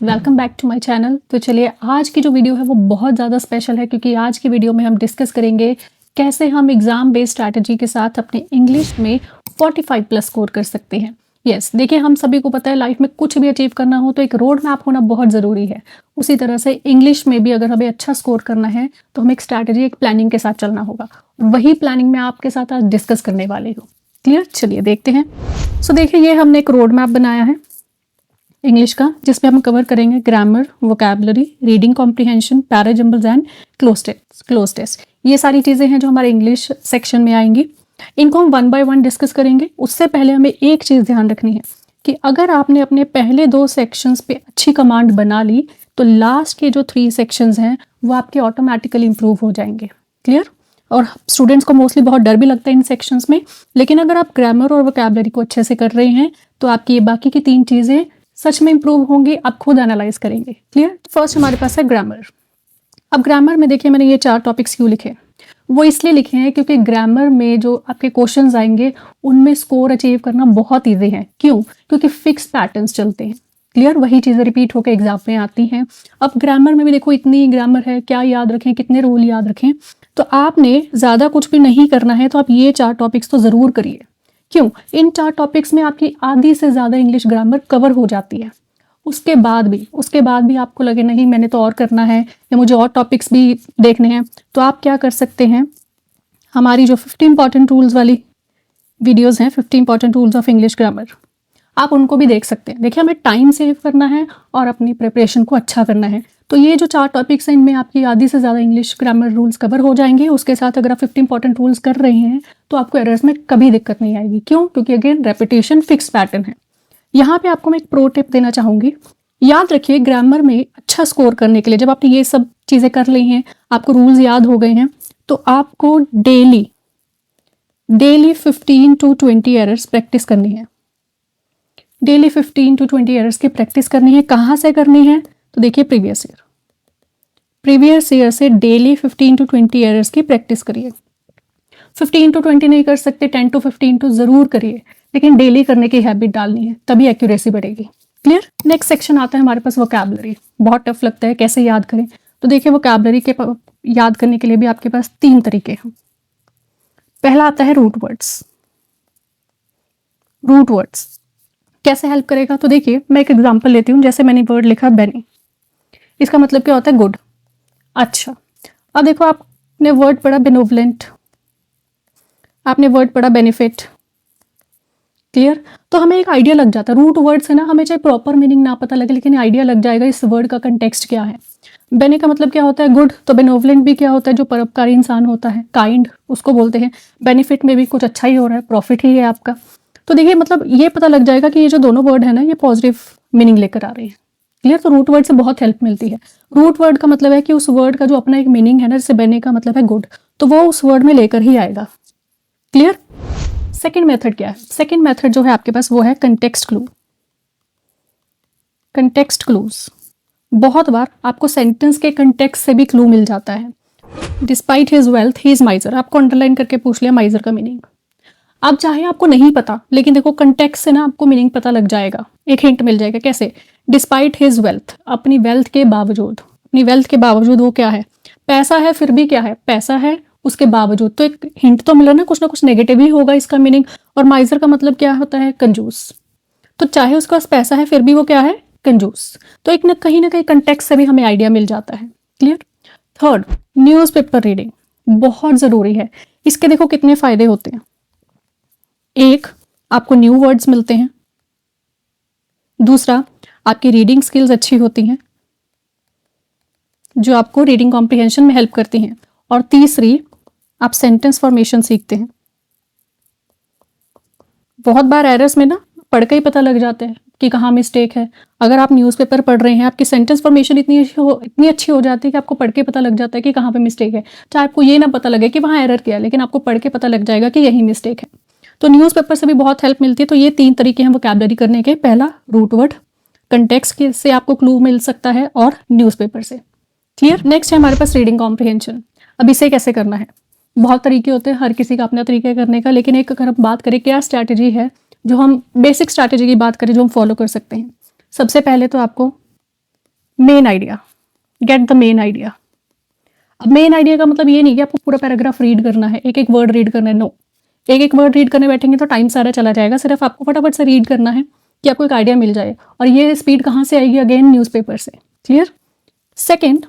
Welcome back to my channel. तो चलिए आज की जो वीडियो है वो बहुत ज़्यादा स्पेशल है क्योंकि आज की वीडियो में हम डिस्कस करेंगे कैसे हम एग्ज़ाम बेस्ड स्ट्रैटेजी के साथ अपने इंग्लिश में 45 प्लस स्कोर कर सकते हैं। यस, देखिए हम सभी को पता है लाइफ में कुछ भी अचीव करना हो तो एक रोड मैप होना बहुत ज़रूरी है। उसी तरह से इंग्लिश में भी अगर हमें अच्छा स्कोर करना है तो हमें एक स्ट्रैटेजी, एक प्लानिंग के साथ चलना होगा। वही प्लानिंग मैं आपके साथ आज डिस्कस करने वाली हूँ। क्लियर? चलिए देखते हैं। सो देखिए ये हमने एक रोड मैप बनाया है इंग्लिश का, जिसमें हम कवर करेंगे grammar, vocabulary, reading comprehension, parajumbles and cloze test. ये सारी चीज़ें हैं जो हमारे इंग्लिश सेक्शन में आएंगी। इनको हम वन बाय वन डिस्कस करेंगे। उससे पहले हमें एक चीज़ ध्यान रखनी है कि अगर आपने अपने पहले 2 सेक्शंस पे अच्छी कमांड बना ली तो लास्ट के जो 3 सेक्शंस हैं वो आपके ऑटोमेटिकली इंप्रूव हो जाएंगे। क्लियर? और स्टूडेंट्स को मोस्टली बहुत डर भी लगता है इन सेक्शंस में, लेकिन अगर आप ग्रामर और वोकैबुलरी को अच्छे से कर रहे हैं तो आपकी ये बाकी की 3 चीज़ें सच में इंप्रूव होंगी। आप खुद एनालाइज करेंगे। क्लियर? फर्स्ट हमारे पास है ग्रामर। अब ग्रामर में देखिए मैंने ये 4 टॉपिक्स क्यों लिखे, वो इसलिए लिखे हैं क्योंकि ग्रामर में जो आपके क्वेश्चंस आएंगे उनमें स्कोर अचीव करना बहुत ईजी है। क्यों? क्योंकि फिक्स पैटर्न्स चलते हैं। क्लियर? वही चीज़ें रिपीट होकर एग्जाम में आती हैं। अब ग्रामर में भी देखो इतनी ग्रामर है, क्या याद रखें, कितने रूल याद रखें। तो आपने ज़्यादा कुछ भी नहीं करना है तो आप ये 4 टॉपिक्स तो ज़रूर करिए। क्यों? इन 4 टॉपिक्स में आपकी आधी से ज़्यादा इंग्लिश ग्रामर कवर हो जाती है। उसके बाद भी आपको लगे नहीं मैंने तो और करना है या मुझे और टॉपिक्स भी देखने हैं, तो आप क्या कर सकते हैं, हमारी जो 50 इंपॉर्टेंट रूल्स वाली वीडियोस हैं, 50 important rules of English grammar, आप उनको भी देख सकते हैं। देखिए हमें टाइम सेव करना है और अपनी प्रिपरेशन को अच्छा करना है। तो ये जो 4 टॉपिक्स हैं इनमें आपकी आधी से ज़्यादा इंग्लिश ग्रामर रूल्स कवर हो जाएंगे। उसके साथ अगर आप 50 इंपॉर्टेंट रूल्स कर रहे हैं तो आपको एरर्स में कभी दिक्कत नहीं आएगी। क्यों? क्योंकि अगेन रेपिटेशन फिक्स पैटर्न है। यहाँ पे आपको मैं एक प्रो टिप देना चाहूँगी। याद रखिए ग्रामर में अच्छा स्कोर करने के लिए जब आपने ये सब चीज़ें कर ली हैं, आपको रूल्स याद हो गए हैं, तो आपको डेली 15 to 20 एरर्स प्रैक्टिस करनी है। डेली 15 to 20 एरर्स की प्रैक्टिस करनी है। कहाँ से करनी है? तो देखिए प्रीवियस ईयर से डेली 15 to 20 एरर्स की प्रैक्टिस करिए। 15 to 20 नहीं कर सकते, 10 to 15 तो ज़रूर करिए, लेकिन डेली करने की हैबिट डालनी है, तभी एक्यूरेसी बढ़ेगी। क्लियर? नेक्स्ट सेक्शन आता है हमारे पास वोकैबुलरी। बहुत टफ लगता है, कैसे याद करें? तो देखिए वोकैबुलरी के याद करने के लिए भी आपके पास 3 तरीके हैं। पहला आता है रूट वर्ड्स। रूट वर्ड्स कैसे हेल्प करेगा? तो देखिए मैं एक एग्जांपल लेती हूँ। जैसे मैंने वर्ड लिखा बेनी, इसका मतलब क्या होता है? गुड। अच्छा, अब देखो आपने वर्ड पढ़ा बेनोवलेंट, आपने वर्ड पढ़ा बेनिफिट। क्लियर? तो हमें एक आइडिया लग जाता है। रूट वर्ड से ना हमें चाहे प्रॉपर मीनिंग ना पता लगे लेकिन आइडिया लग जाएगा इस वर्ड का कंटेक्स्ट क्या है। बेने का मतलब क्या होता है? गुड। तो बेनोवलेंट भी क्या होता है? जो परोपकारी इंसान होता है, काइंड, उसको बोलते हैं। बेनिफिट में भी कुछ अच्छा ही हो रहा है, प्रॉफिट ही है आपका। तो देखिए मतलब ये पता लग जाएगा कि ये जो दोनों वर्ड है ना ये पॉजिटिव मीनिंग लेकर आ रहे हैं। क्लियर? तो रूट वर्ड से बहुत हेल्प मिलती है। रूट वर्ड का मतलब है कि उस वर्ड का जो अपना एक मीनिंग है ना, जैसे बेने का मतलब है गुड, तो वो उस वर्ड में लेकर ही आएगा। क्लियर? सेकेंड मेथड क्या है? सेकेंड मेथड जो है आपके पास वो है कंटेक्स्ट क्लू। कंटेक्स्ट क्लूज बहुत बार आपको सेंटेंस के कंटेक्स्ट से भी क्लू मिल जाता है। Despite his wealth he is माइजर, आपको अंडरलाइन करके पूछ लिया माइजर का मीनिंग। अब चाहे आपको नहीं पता लेकिन देखो कंटेक्स्ट से ना आपको मीनिंग पता लग जाएगा, एक हिंट मिल जाएगा। कैसे? डिस्पाइट हिज वेल्थ, अपनी वेल्थ के बावजूद, अपनी वेल्थ के बावजूद वो क्या है? पैसा है, फिर भी क्या है? पैसा है उसके बावजूद। तो एक हिंट तो मिला ना कुछ नेगेटिव ही होगा इसका मीनिंग। और माइजर का मतलब क्या होता है? कंजूस। तो चाहे उसके पास पैसा है फिर भी वो क्या है? कंजूस। तो एक ना कहीं कंटेक्स्ट से भी हमें आइडिया मिल जाता है। क्लियर? थर्ड, न्यूज़पेपर रीडिंग बहुत ज़रूरी है। इसके देखो कितने फायदे होते हैं। एक, आपको न्यू वर्ड्स मिलते हैं। दूसरा, आपकी रीडिंग स्किल्स अच्छी होती हैं जो आपको रीडिंग कॉम्प्रिहेंशन में हेल्प करती हैं। और तीसरी, आप सेंटेंस फॉर्मेशन सीखते हैं। बहुत बार एरर्स में ना पढ़ के ही पता लग जाता है कि कहाँ मिस्टेक है। अगर आप न्यूज़पेपर पढ़ रहे हैं, आपकी सेंटेंस फॉर्मेशन इतनी अच्छी हो जाती है कि आपको पढ़ के पता लग जाता है कि कहाँ पे मिस्टेक है। चाहे आपको ये ना पता लगे कि वहाँ एरर क्या है, लेकिन आपको पढ़ के पता लग जाएगा कि यही मिस्टेक है। तो न्यूज़पेपर से भी बहुत हेल्प मिलती है। तो ये 3 तरीके हैं वोकैबुलरी करने के। पहला रूट वर्ड, कंटेक्स्ट से आपको क्लू मिल सकता है, और न्यूज़पेपर से। क्लियर? नेक्स्ट है हमारे पास रीडिंग कॉम्प्रिहेंशन। अब इसे कैसे करना है? बहुत तरीके होते हैं, हर किसी का अपना तरीका करने का, लेकिन एक अगर हम बात करें क्या स्ट्रैटेजी है, जो हम बेसिक स्ट्रैटेजी की बात करें जो हम फॉलो कर सकते हैं। सबसे पहले तो आपको main idea, get the main idea. अब मेन आइडिया का मतलब ये नहीं कि आपको पूरा पैराग्राफ रीड करना है, एक एक वर्ड रीड करना है, नो। एक एक वर्ड रीड करने बैठेंगे तो टाइम सारा चला जाएगा। सिर्फ आपको फटाफट से रीड करना है कि आपको एक आइडिया मिल जाए। और ये स्पीड कहाँ से आएगी? अगेन न्यूज़पेपर से। Clear? Second,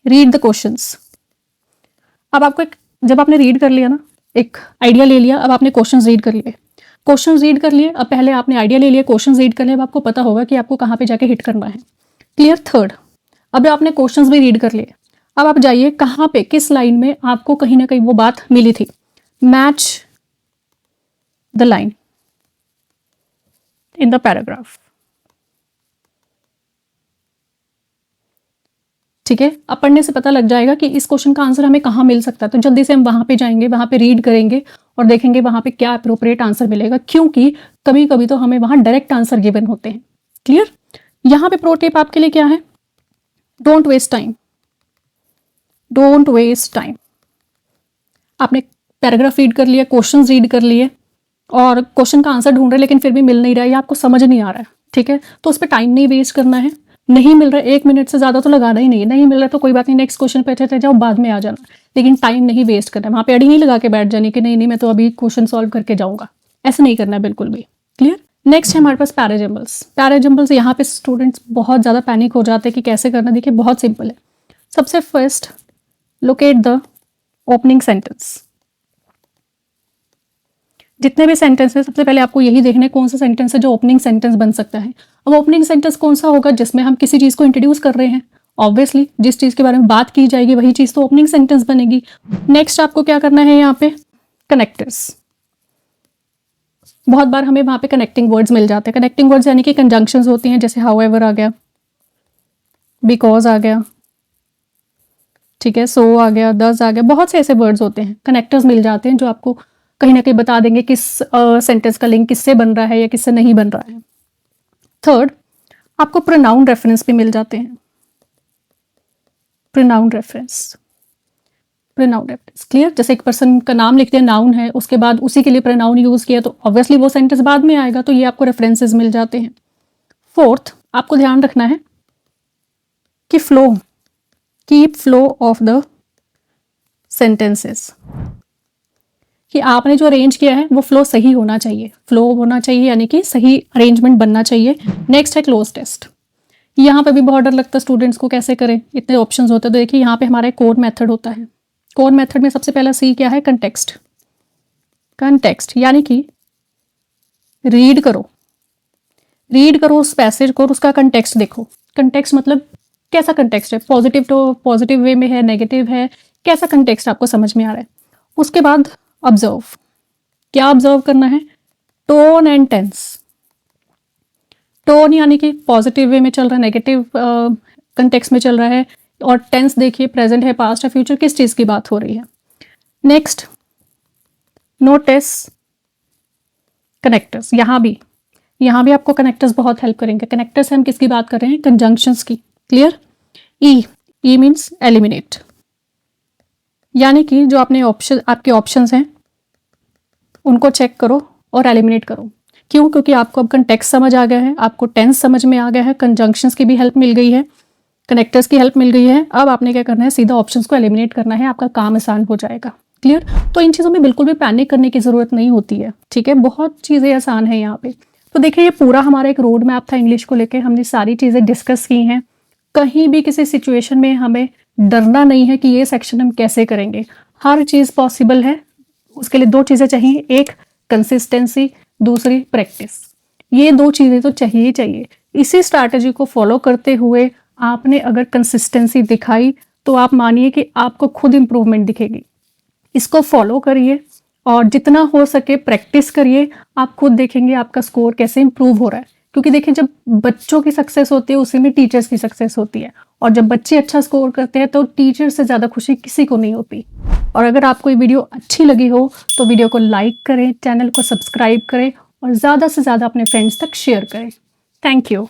read the questions. अब आपको जब आपने रीड कर लिया ना, एक आइडिया ले लिया, अब आपने क्वेश्चंस रीड कर लिए। क्वेश्चंस रीड कर लिए, अब पहले आपने आइडिया ले लिया, क्वेश्चंस रीड कर लिए, अब आपको पता होगा कि आपको कहाँ पे जाके हिट करना है। क्लियर? थर्ड, अब आपने क्वेश्चंस भी रीड कर लिए, अब आप जाइए कहाँ पे, किस लाइन में आपको कहीं ना कहीं वो बात मिली थी। Match the line in the paragraph. ठीक है? अब पढ़ने से पता लग जाएगा कि इस क्वेश्चन का आंसर हमें कहाँ मिल सकता है, तो जल्दी से हम वहां पे जाएंगे, वहां पे रीड करेंगे और देखेंगे वहां पे क्या अप्रोप्रिएट आंसर मिलेगा, क्योंकि कभी कभी तो हमें वहां डायरेक्ट आंसर गिवन होते हैं। क्लियर? यहां पे प्रो टिप आपके लिए क्या है? Don't waste time. Don't waste time. आपने पैराग्राफ रीड कर लिया, क्वेश्चन रीड कर लिए और क्वेश्चन का आंसर ढूंढ रहे लेकिन फिर भी मिल नहीं रहा है या आपको समझ नहीं आ रहा है। ठीक है? तो उस पर टाइम नहीं वेस्ट करना है। नहीं मिल रहा है, 1 मिनट से ज़्यादा तो लगाना ही नहीं है। नहीं मिल रहा है तो कोई बात नहीं, नेक्स्ट क्वेश्चन पे चले जाओ, बाद में आ जाना, लेकिन टाइम नहीं वेस्ट करना है। वहाँ पे अड़ी नहीं लगा के बैठ जानी कि नहीं नहीं मैं तो अभी क्वेश्चन सॉल्व करके जाऊँगा, ऐसा नहीं करना है बिल्कुल भी। क्लियर? नेक्स्ट है हमारे पास पैराजम्बल्स। पैराजम्बल्स, यहाँ पे स्टूडेंट्स बहुत ज़्यादा पैनिक हो जाते हैं कि कैसे करना। देखिए बहुत सिंपल है। सबसे first, locate the opening sentence. जितने भी सेंटेंस है सबसे पहले आपको यही देखना है कौन सा सेंटेंस है जो ओपनिंग सेंटेंस बन सकता है। अब ओपनिंग सेंटेंस कौन सा होगा? जिसमें हम किसी चीज़ को इंट्रोड्यूस कर रहे हैं। ऑब्वियसली जिस चीज़ के बारे में बात की जाएगी वही चीज़ तो ओपनिंग सेंटेंस बनेगी। नेक्स्ट आपको क्या करना है? यहाँ पे कनेक्टर्स। बहुत बार हमें वहाँ पे कनेक्टिंग वर्ड्स मिल जाते हैं। कनेक्टिंग वर्ड्स यानी कि कंजंक्शंस होती हैं, जैसे हाउएवर आ गया, बिकॉज आ गया, ठीक है, सो आ गया, दस आ गया, बहुत से ऐसे वर्ड्स होते हैं, कनेक्टर्स मिल जाते हैं जो आपको कहीं ना कहीं बता देंगे किस सेंटेंस का लिंक किससे बन रहा है या किससे नहीं बन रहा है। थर्ड, आपको प्रोनाउन रेफरेंस भी मिल जाते हैं। Pronoun reference, pronoun reference. Clear? जैसे एक पर्सन का नाम लिखते हैं, नाउन है, उसके बाद उसी के लिए प्रोनाउन यूज किया तो ऑब्वियसली वो सेंटेंस बाद में आएगा, तो ये आपको रेफरेंसेस मिल जाते हैं। फोर्थ, आपको ध्यान रखना है कि flow, keep flow of the sentences, कि आपने जो अरेंज किया है वो फ्लो सही होना चाहिए। फ्लो होना चाहिए यानी कि सही अरेंजमेंट बनना चाहिए। नेक्स्ट है क्लोज टेस्ट। यहाँ पे भी बहुत डर लगता है स्टूडेंट्स को, कैसे करें, इतने ऑप्शंस होते हैं। तो देखिए यहाँ पे हमारा कोर मेथड होता है। कोर मेथड में सबसे पहला सी क्या है? कंटेक्स्ट। कंटेक्स्ट यानी कि रीड करो, रीड करो उस पैसेज को और उसका कंटेक्स्ट देखो। कंटेक्स्ट मतलब कैसा कंटेक्स्ट है, पॉजिटिव तो पॉजिटिव वे में है, नेगेटिव है, कैसा कंटेक्स्ट आपको समझ में आ रहा है। उसके बाद ऑब्जर्व, क्या ऑब्जर्व करना है? Tone and tense. टोन यानी कि पॉजिटिव वे में चल रहा है, नेगेटिव कंटेक्स्ट में चल रहा है, और टेंस देखिए प्रेजेंट है, पास्ट है, फ्यूचर, किस चीज़ की बात हो रही है। Next, notice connectors. यहाँ भी आपको कनेक्टर्स बहुत हेल्प करेंगे। कनेक्टर्स हम किसकी बात कर रहे हैं? कंजंक्शंस की। क्लियर? ई मीन्स एलिमिनेट, यानी कि जो आपने आपके ऑप्शंस हैं उनको चेक करो और एलिमिनेट करो। क्यों? क्योंकि आपको अब कंटेक्स्ट समझ आ गया है, आपको टेंस समझ में आ गया है, कंजंक्शंस की भी हेल्प मिल गई है, कनेक्टर्स की हेल्प मिल गई है। अब आपने क्या करना है? सीधा ऑप्शंस को एलिमिनेट करना है, आपका काम आसान हो जाएगा। क्लियर? तो इन चीज़ों में बिल्कुल भी पैनिक करने की ज़रूरत नहीं होती है। ठीक है? बहुत चीज़ें आसान है यहाँ पे। तो देखिए ये पूरा हमारा एक रोड मैप था इंग्लिश को लेकर। हमने सारी चीज़ें डिस्कस की हैं। कहीं भी किसी सिचुएशन में हमें डरना नहीं है कि ये सेक्शन हम कैसे करेंगे। हर चीज़ पॉसिबल है। उसके लिए 2 चीज़ें चाहिए, एक कंसिस्टेंसी, दूसरी प्रैक्टिस। ये 2 चीज़ें तो चाहिए ही चाहिए। इसी स्ट्रैटेजी को फॉलो करते हुए आपने अगर कंसिस्टेंसी दिखाई तो आप मानिए कि आपको खुद इम्प्रूवमेंट दिखेगी। इसको फॉलो करिए और जितना हो सके प्रैक्टिस करिए। आप खुद देखेंगे आपका स्कोर कैसे इंप्रूव हो रहा है। क्योंकि देखिए जब बच्चों की सक्सेस होती है उसी में टीचर्स की सक्सेस होती है, और जब बच्चे अच्छा स्कोर करते हैं तो टीचर से ज़्यादा खुशी किसी को नहीं होती। और अगर आपको ये वीडियो अच्छी लगी हो तो वीडियो को लाइक करें, चैनल को सब्सक्राइब करें और ज़्यादा से ज़्यादा अपने फ्रेंड्स तक शेयर करें। Thank you.